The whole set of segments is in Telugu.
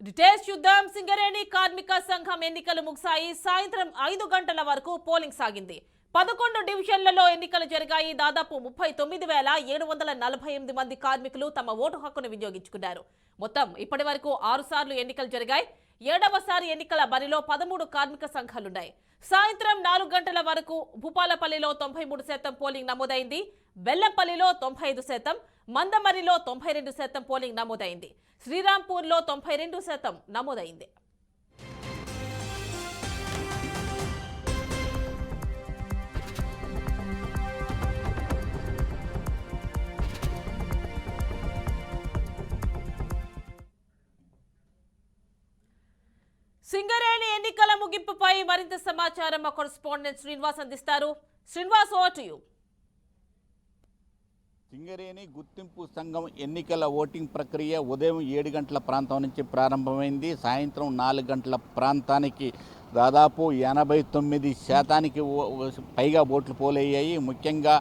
డీటెయిల్స్ చూద్దాం. సింగరేణి కార్మిక సంఘం ఎన్నికలు ముగిశాయి. సాయంత్రం 5 గంటల వరకు పోలింగ్ సాగింది. 11 డివిజన్లలో ఎన్నికలు జరిగాయి. దాదాపు 39,748 మంది కార్మికులు తమ ఓటు హక్కును వినియోగించుకున్నారు. మొత్తం ఇప్పటి వరకు 6 సార్లు ఎన్నికలు జరిగాయి. 7వసారి ఎన్నికల బరిలో 13 కార్మిక సంఘాలున్నాయి. సాయంత్రం 4 గంటల వరకు భూపాలపల్లిలో 93% పోలింగ్ నమోదైంది. బెల్లంపల్లిలో 95%, మందమరిలో 92% పోలింగ్ నమోదైంది. శ్రీరాంపూర్లో 92% నమోదైంది. సింగరేణి ఎన్నికల ముగింపుపై మరింత సమాచారం మా కరెస్పాండెంట్ శ్రీనివాస్ అందిస్తారు. Srinivas, over to you. Singareni గుర్తింపు సంఘం ఎన్నికల ఓటింగ్ ప్రక్రియ ఉదయం 7 గంటల ప్రాంతం నుంచి ప్రారంభమైంది. సాయంత్రం 4 గంటల ప్రాంతానికి దాదాపు 89% పైగా ఓట్లు పోలయ్యాయి. ముఖ్యంగా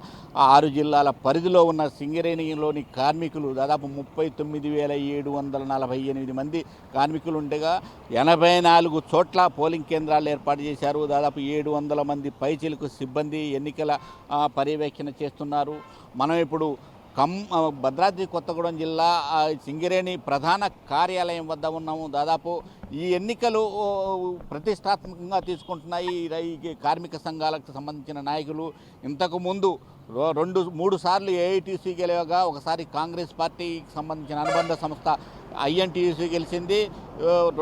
6 జిల్లాల పరిధిలో ఉన్న సింగరేణిలోని కార్మికులు దాదాపు 39,748 మంది కార్మికులు ఉండగా 84 చోట్ల పోలింగ్ కేంద్రాలు ఏర్పాటు చేశారు. దాదాపు 700 మంది పైచిలకు సిబ్బంది ఎన్నికల పర్యవేక్షణ చేస్తున్నారు. మనం ఇప్పుడు భద్రాద్రి కొత్తగూడెం జిల్లా సింగరేణి ప్రధాన కార్యాలయం వద్ద ఉన్నాము. దాదాపు ఈ ఎన్నికలు ప్రతిష్టాత్మకంగా తీసుకుంటున్నాయి ఈ కార్మిక సంఘాలకు సంబంధించిన నాయకులు. ఇంతకుముందు 2-3 సార్లు ఏఐటీసీ గెలవగా ఒకసారి కాంగ్రెస్ పార్టీకి సంబంధించిన అనుబంధ సంస్థ ఐఎన్టీయూసీ గెలిచింది.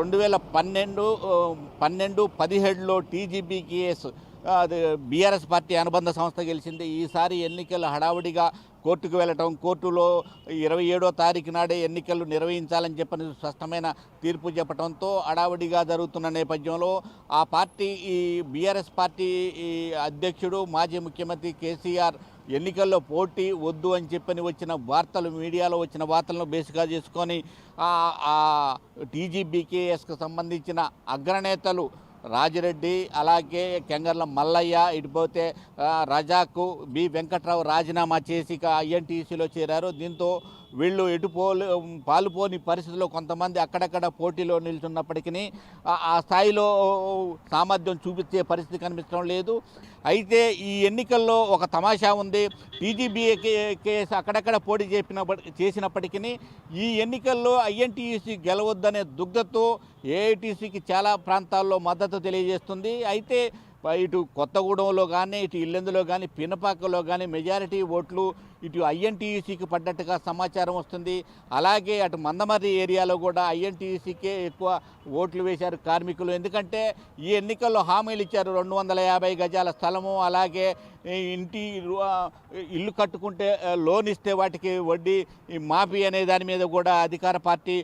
2012-17లో టీజీబీకేఎస్ బీఆర్ఎస్ పార్టీ అనుబంధ సంస్థ గెలిచింది. ఈసారి ఎన్నికలు హడావుడిగా కోర్టుకు వెళ్ళటం, కోర్టులో 27వ తారీఖు నాడే ఎన్నికలు నిర్వహించాలని చెప్పని స్పష్టమైన తీర్పు చెప్పడంతో హడావుడిగా జరుగుతున్న నేపథ్యంలో ఆ పార్టీ ఈ బీఆర్ఎస్ పార్టీ అధ్యక్షుడు మాజీ ముఖ్యమంత్రి కేసీఆర్ ఎన్నికల్లో పోటీ వద్దు అని చెప్పని వచ్చిన వార్తలు, మీడియాలో వచ్చిన వార్తలను బేస్గా చేసుకొని టీజీబీకేఎస్కు సంబంధించిన అగ్రనేతలు రాజిరెడ్డి, అలాగే కెంగర్ల మల్లయ్య, ఇటుపోతే రజాకు, బి వెంకట్రావు రాజీనామా చేసి ఐఎన్టీసీలో చేరారు. దీంతో వీళ్ళు పాలుపోని పరిస్థితుల్లో కొంతమంది అక్కడక్కడ పోటీలో నిల్చున్నప్పటికీ ఆ స్థాయిలో సామర్థ్యం చూపించే పరిస్థితి కనిపించడం లేదు. అయితే ఈ ఎన్నికల్లో ఒక తమాషా ఉంది. టీజీబీకేఎస్ అక్కడక్కడ పోటీ చేసినప్పటికీ ఈ ఎన్నికల్లో ఐఎన్టీయూసీ గెలవద్దనే దుగ్ధతో ఏఐటీసీకి చాలా ప్రాంతాల్లో మద్దతు తెలియజేస్తుంది. అయితే ఇటు కొత్తగూడెంలో కానీ, ఇటు ఇల్లెందులో కానీ, పినపాకలో కానీ మెజారిటీ ఓట్లు ఇటు ఐఎన్టీయూసీకి పడ్డట్టుగా సమాచారం వస్తుంది. అలాగే అటు మందమర్రి ఏరియాలో కూడా ఐఎన్టీయూసీకే ఎక్కువ ఓట్లు వేశారు కార్మికులు. ఎందుకంటే ఈ ఎన్నికల్లో హామీలు ఇచ్చారు. 250 గజాల స్థలము, అలాగే ఇల్లు కట్టుకుంటే లోన్ ఇస్తే వాటికి వడ్డీ మాఫీ అనే దాని మీద కూడా అధికార పార్టీ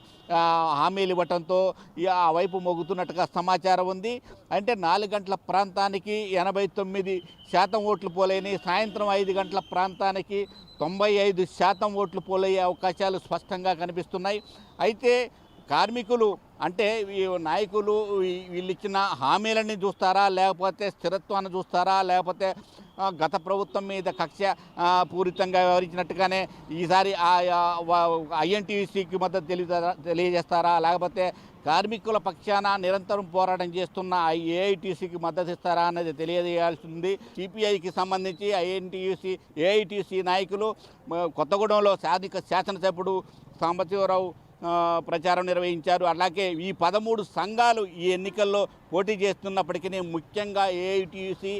హామీలు ఇవ్వటంతో ఆ వైపు మొగ్గుతున్నట్టుగా సమాచారం ఉంది. అంటే 4 గంటల ప్రాంతానికి 89% ఓట్లు పోలేని, సాయంత్రం 5 గంటల ప్రాంతానికి 95% ఓట్లు పోలయ్యే అవకాశాలు స్పష్టంగా కనిపిస్తున్నాయి. అయితే కార్మికులు అంటే ఈ నాయకులు వీళ్ళు ఇచ్చిన హామీలని చూస్తారా, లేకపోతే స్థిరత్వాన్ని చూస్తారా, లేకపోతే గత ప్రభుత్వం మీద కక్ష పూరితంగా వ్యవహరించినట్టుగానే ఈసారి ఐఎన్టీయూసీకి మద్దతు తెలియజేస్తారా, లేకపోతే కార్మికుల పక్షాన నిరంతరం పోరాటం చేస్తున్న ఏఐటీసీకి మద్దతు ఇస్తారా అనేది తెలియజేయాల్సింది. సిపిఐకి సంబంధించి ఏఐటీసీ నాయకులు కొత్తగూడెంలో శాసనసభ్యుడు సాంబశివరావు ప్రచారం నిర్వహించారు. అలాగే ఈ 13 సంఘాలు ఈ ఎన్నికల్లో పోటీ చేస్తున్నప్పటికీ ముఖ్యంగా ఏఐటీయూసీ,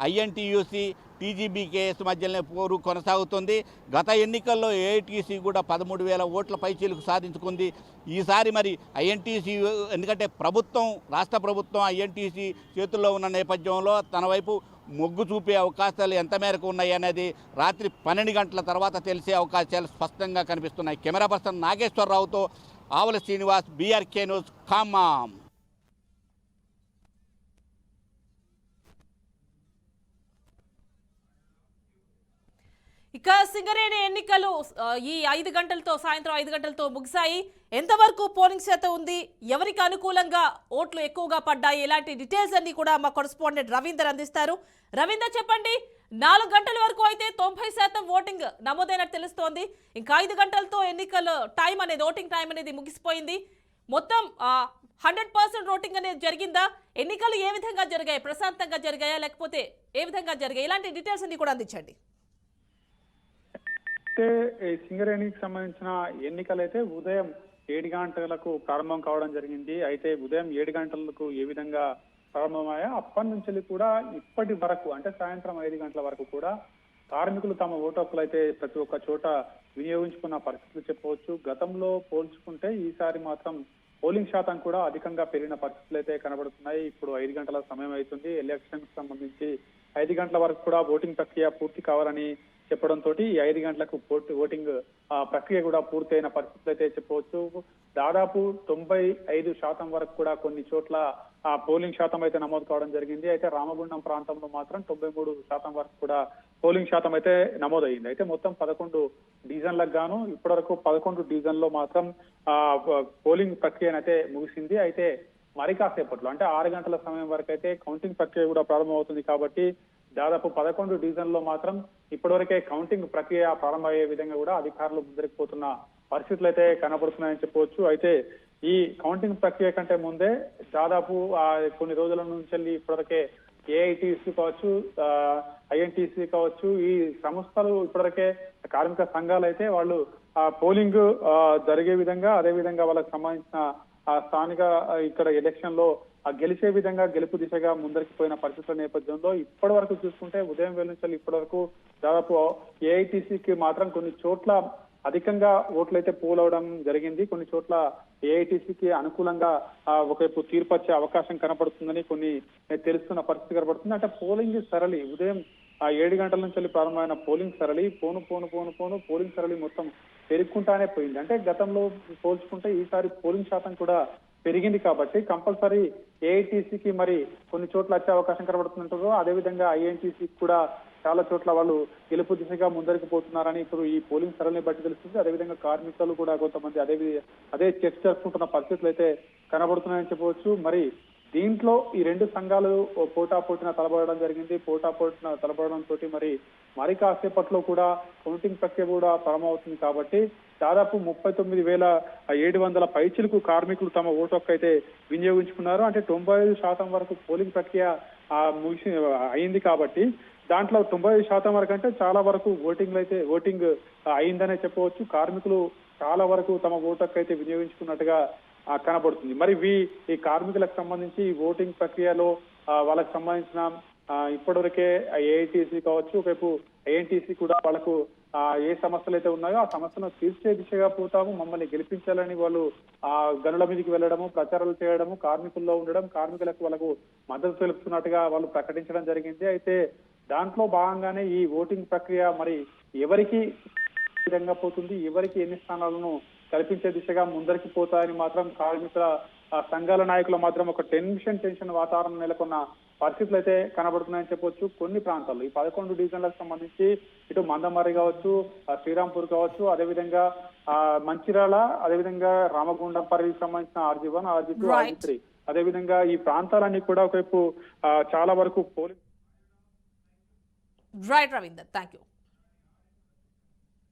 ఐఎన్టీయూసీ, టీజీబీకేఎస్ మధ్యలోనే పోరు కొనసాగుతుంది. గత ఎన్నికల్లో ఏఐటీసీ కూడా 13,000 ఓట్ల పైచీలకు సాధించుకుంది. ఈసారి మరి ఐఎన్టీసీ, ఎందుకంటే రాష్ట్ర ప్రభుత్వం ఐఎన్టీసీ చేతుల్లో ఉన్న నేపథ్యంలో తన వైపు మొగ్గు చూపే అవకాశాలు ఎంత మేరకు ఉన్నాయి అనేది రాత్రి 12 గంటల తర్వాత తెలిసే అవకాశాలు స్పష్టంగా కనిపిస్తున్నాయి. కెమెరా పర్సన్ నాగేశ్వరరావుతో ఆవుల శ్రీనివాస్, బీఆర్కే న్యూస్, ఖమ్మం. ఇక సింగరేణి ఎన్నికలు ఈ 5 గంటలతో, సాయంత్రం 5 గంటలతో ముగిశాయి. ఎంతవరకు పోలింగ్ శాతం ఉంది, ఎవరికి అనుకూలంగా ఓట్లు ఎక్కువగా పడ్డాయి, ఇలాంటి డీటెయిల్స్ అన్ని కూడా మా కరెస్పాండెంట్ రవీందర్ అందిస్తారు. రవీందర్, చెప్పండి. 4 గంటల వరకు అయితే 90% ఓటింగ్ నమోదైనట్టు తెలుస్తోంది. ఇంకా 5 గంటలతో ఎన్నికల టైం అనేది, ఓటింగ్ టైం అనేది ముగిసిపోయింది. మొత్తం 100% ఓటింగ్ అనేది జరిగిందా? ఎన్నికలు ఏ విధంగా జరిగాయి? ప్రశాంతంగా జరిగాయా లేకపోతే ఏ విధంగా జరిగాయి? ఇలాంటి డీటెయిల్స్ అన్ని కూడా అందించండి. అయితే ఈ సింగరేణికి సంబంధించిన ఎన్నికలు అయితే ఉదయం 7 గంటలకు ప్రారంభం కావడం జరిగింది. అయితే ఉదయం 7 గంటలకు ఏ విధంగా ప్రారంభమయ్యా అప్పటి నుంచి కూడా ఇప్పటి వరకు అంటే సాయంత్రం 5 గంటల వరకు కూడా కార్మికులు తమ ఓటు హక్కులు అయితే ప్రతి ఒక్క చోట వినియోగించుకున్న పరిస్థితులు చెప్పవచ్చు. గతంలో పోల్చుకుంటే ఈసారి మాత్రం పోలింగ్ శాతం కూడా అధికంగా పెరిగిన పరిస్థితులు అయితే కనబడుతున్నాయి. ఇప్పుడు 5 గంటల సమయం అవుతుంది. ఎలక్షన్ కి సంబంధించి 5 గంటల వరకు కూడా ఓటింగ్ ప్రక్రియ పూర్తి కావాలని చెప్పడంతో ఈ 5 గంటలకు ఓటింగ్ ప్రక్రియ కూడా పూర్తయిన పరిస్థితులు అయితే చెప్పవచ్చు. దాదాపు 95% వరకు కూడా కొన్ని చోట్ల పోలింగ్ శాతం అయితే నమోదు కావడం జరిగింది. అయితే రామగుండం ప్రాంతంలో మాత్రం 93% వరకు కూడా పోలింగ్ శాతం అయితే నమోదయ్యింది. అయితే మొత్తం 11 డివిజన్లకు గాను ఇప్పటివరకు 11 డివిజన్లో మాత్రం పోలింగ్ ప్రక్రియ అయితే ముగిసింది. అయితే మరి కాసేపట్లో అంటే 6 గంటల సమయం వరకు అయితే కౌంటింగ్ ప్రక్రియ కూడా ప్రారంభమవుతుంది. కాబట్టి దాదాపు 11 డివిజన్లో మాత్రం ఇప్పటివరకే కౌంటింగ్ ప్రక్రియ ప్రారంభమయ్యే విధంగా కూడా అధికారులు ముందరికిపోతున్న పరిస్థితులు అయితే కనబడుతున్నాయని చెప్పవచ్చు. అయితే ఈ కౌంటింగ్ ప్రక్రియ కంటే ముందే దాదాపు కొన్ని రోజుల నుంచి ఇప్పటివరకే ఏఐటీసీ కావచ్చు, ఐఎన్టీసీ కావచ్చు, ఈ సంస్థలు ఇప్పటివరకే కార్మిక సంఘాలు అయితే వాళ్ళు పోలింగ్ జరిగే విధంగా అదే విధంగా వాళ్ళకి సంబంధించిన స్థానిక ఇక్కడ ఎలక్షన్ లో గెలిచే విధంగా గెలుపు దిశగా ముందరికి పోయిన పరిస్థితుల నేపథ్యంలో ఇప్పటి వరకు చూసుకుంటే ఉదయం వేళ నుంచి ఇప్పటి వరకు దాదాపు ఏఐటీసీకి మాత్రం కొన్ని చోట్ల అధికంగా ఓట్లయితే పోలవడం జరిగింది. కొన్ని చోట్ల ఏఐటీసీకి అనుకూలంగా ఒకవైపు తీర్పు వచ్చే అవకాశం కనపడుతుందని కొన్ని తెలుస్తున్న పరిస్థితి కనపడుతుంది. అంటే పోలింగ్ సరళి ఉదయం 7 గంటల నుంచి ప్రారంభమైన పోలింగ్ సరళి పోలింగ్ సరళి మొత్తం పెరుగుకుంటానే పోయింది. అంటే గతంలో పోల్చుకుంటే ఈసారి పోలింగ్ శాతం కూడా పెరిగింది కాబట్టి కంపల్సరీ ఏఐటీసీకి మరి కొన్ని చోట్ల వచ్చే అవకాశం కనబడుతుంటారు. అదేవిధంగా ఐఎన్టీసీకి కూడా చాలా చోట్ల వాళ్ళు గెలుపు దిశగా ముందరికి పోతున్నారని ఇప్పుడు ఈ పోలింగ్ సరళిని బట్టి తెలుస్తుంది. అదేవిధంగా కార్మికులు కూడా కొంతమంది అదే చర్చ చేసుకుంటున్న పరిస్థితులు అయితే కనబడుతున్నాయని చెప్పవచ్చు. మరి దీంట్లో ఈ రెండు సంఘాలు పోటాపోటీన తలబడడం జరిగింది. పోటాపోటీన తలబడడంతో మరి కాసేపట్లో కూడా కౌంటింగ్ ప్రక్రియ కూడా ప్రారంభమవుతుంది. కాబట్టి దాదాపు 39,700 పైచిలకు కార్మికులు తమ ఓటు హక్కు అయితే వినియోగించుకున్నారు. అంటే 95% వరకు పోలింగ్ ప్రక్రియ అయింది. కాబట్టి దాంట్లో 95% వరకు అంటే చాలా వరకు ఓటింగ్ అయిందనే చెప్పవచ్చు. కార్మికులు చాలా వరకు తమ ఓటు హక్కు అయితే వినియోగించుకున్నట్టుగా కనబడుతుంది. మరి ఈ కార్మికులకు సంబంధించి ఓటింగ్ ప్రక్రియలో వాళ్ళకి సంబంధించిన ఇప్పటివరకే ఏఐటీసీ కావచ్చు, ఒకవైపు ఐఎన్టీసీ కూడా వాళ్ళకు ఏ సమస్యలు అయితే ఉన్నాయో ఆ సమస్యలను తీర్చే దిశగా పోతాము, మమ్మల్ని గెలిపించాలని వాళ్ళు గనుల మీదకి వెళ్ళడము, ప్రచారాలు చేయడము, కార్మికుల్లో ఉండడం, కార్మికులకు వాళ్ళకు మద్దతు తెలుపుతున్నట్టుగా వాళ్ళు ప్రకటించడం జరిగింది. అయితే దాంట్లో భాగంగానే ఈ ఓటింగ్ ప్రక్రియ మరి ఎవరికి విధంగా పోతుంది, ఎవరికి ఎన్ని స్థానాలను కల్పించే దిశగా ముందరికి పోతాయని మాత్రం కార్మికుల సంఘాల నాయకులు మాత్రం ఒక టెన్షన్ వాతావరణం నెలకొన్న పరిస్థితులు అయితే కనబడుతున్నాయని చెప్పొచ్చు. కొన్ని ప్రాంతాల్లో ఈ 11 డివిజన్లకు సంబంధించి ఇటు మందమర్రి కావచ్చు, శ్రీరాంపూర్ కావచ్చు, అదేవిధంగా మంచిర్యాల, అదేవిధంగా రామగుండం పరిధికి సంబంధించిన RG1, RG2, RG3 అదేవిధంగా ఈ ప్రాంతాలన్నీ కూడా ఒకవైపు చాలా వరకు polling. Right Ravinder, thank you.